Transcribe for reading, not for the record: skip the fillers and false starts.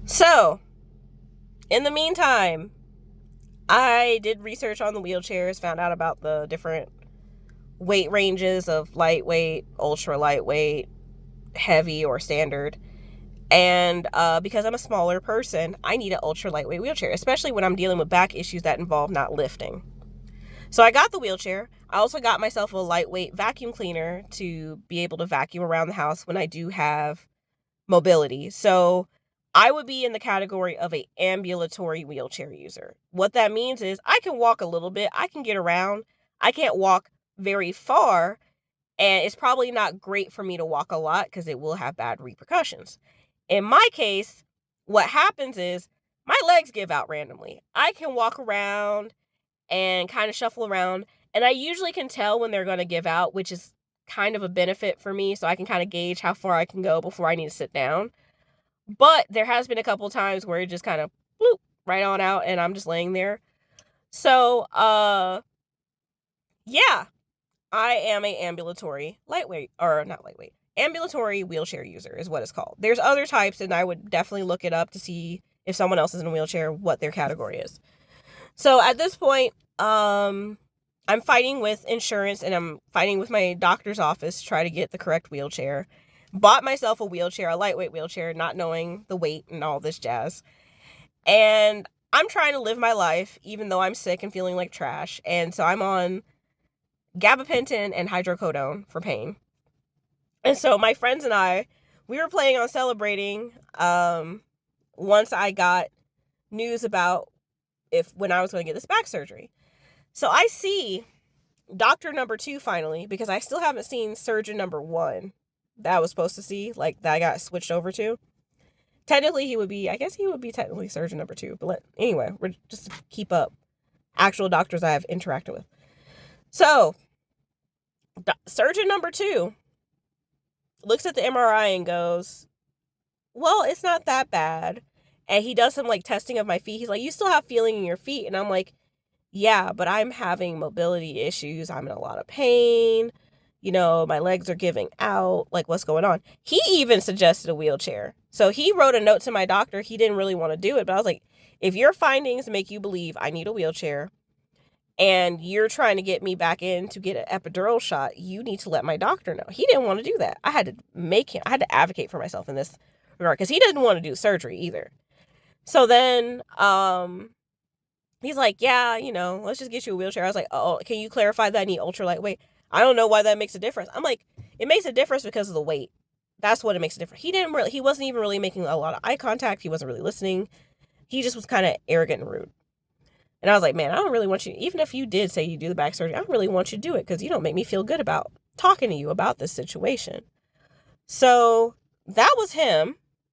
So, in the meantime, I did research on the wheelchairs, found out about the different weight ranges of lightweight, ultra lightweight, heavy, or standard. And because I'm a smaller person, I need an ultra lightweight wheelchair, especially when I'm dealing with back issues that involve not lifting. So I got the wheelchair. I also got myself a lightweight vacuum cleaner to be able to vacuum around the house when I do have mobility. So I would be in the category of a ambulatory wheelchair user. What that means is I can walk a little bit, I can get around. I can't walk very far, and it's probably not great for me to walk a lot because it will have bad repercussions. In my case, what happens is my legs give out randomly. I can walk around and kind of shuffle around, and I usually can tell when they're going to give out, which is kind of a benefit for me, so I can kind of gauge how far I can go before I need to sit down. But there has been a couple times where it just kind of bloop right on out and I'm just laying there. So, yeah, I am a ambulatory lightweight, or not lightweight, ambulatory wheelchair user is what it's called. There's other types, and I would definitely look it up to see if someone else is in a wheelchair, what their category is. So at this point, I'm fighting with insurance and I'm fighting with my doctor's office to try to get the correct wheelchair. Bought myself a wheelchair, a lightweight wheelchair, not knowing the weight and all this jazz. And I'm trying to live my life, even though I'm sick and feeling like trash. And so I'm on gabapentin and hydrocodone for pain. And so my friends and I, we were planning on celebrating once I got news about when I was going to get this back surgery. So I see doctor number 2 finally, because I still haven't seen surgeon number 1 that I was supposed to see, like that I got switched over to. Technically he would be technically surgeon number 2, but anyway, we're just to keep up actual doctors I have interacted with. So surgeon number 2 looks at the MRI and goes, well, it's not that bad. And he does some like testing of my feet. He's like, you still have feeling in your feet? And I'm like, yeah, but I'm having mobility issues. I'm in a lot of pain. You know, my legs are giving out. Like, what's going on? He even suggested a wheelchair. So he wrote a note to my doctor. He didn't really want to do it, but I was like, if your findings make you believe I need a wheelchair and you're trying to get me back in to get an epidural shot, you need to let my doctor know. He didn't want to do that. I had to advocate for myself in this regard because he didn't want to do surgery either. So then, he's like, yeah, let's just get you a wheelchair. I was like, oh, can you clarify that I need ultra lightweight? I don't know why that makes a difference. I'm like, it makes a difference because of the weight. That's what it makes a difference. He wasn't even really making a lot of eye contact. He wasn't really listening. He just was kind of arrogant and rude. And I was like, man, I don't really want you, even if you did say you do the back surgery, I don't really want you to do it because you don't make me feel good about talking to you about this situation. So that was him.